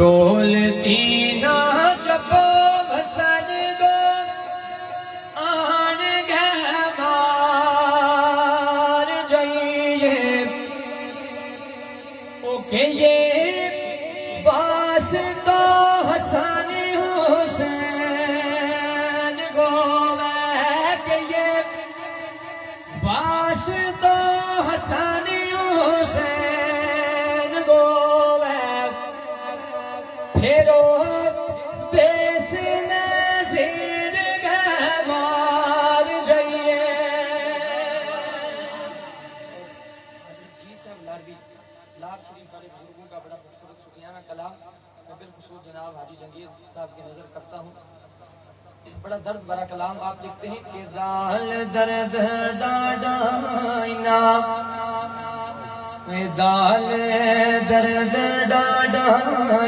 ڈولتی نہ چپو بسن گو آن گے مار جائیے اوکے یہ باس تو حسن حسین گو میں کہ یہ باس تو حسن حسین گو پھرو بیس نظیر گمار جائیے جی صاحب لاروی لاکھ شریف والے بزرگوں کا بڑا خوبصورت صوفیانہ کلام میں بالخصوص جناب حاجی جنگیر صاحب کی نظر کرتا ہوں بڑا درد بھرا کلام آپ لکھتے ہیں کہ دال درد ڈاڈائنا دال درد ڈاڈائنا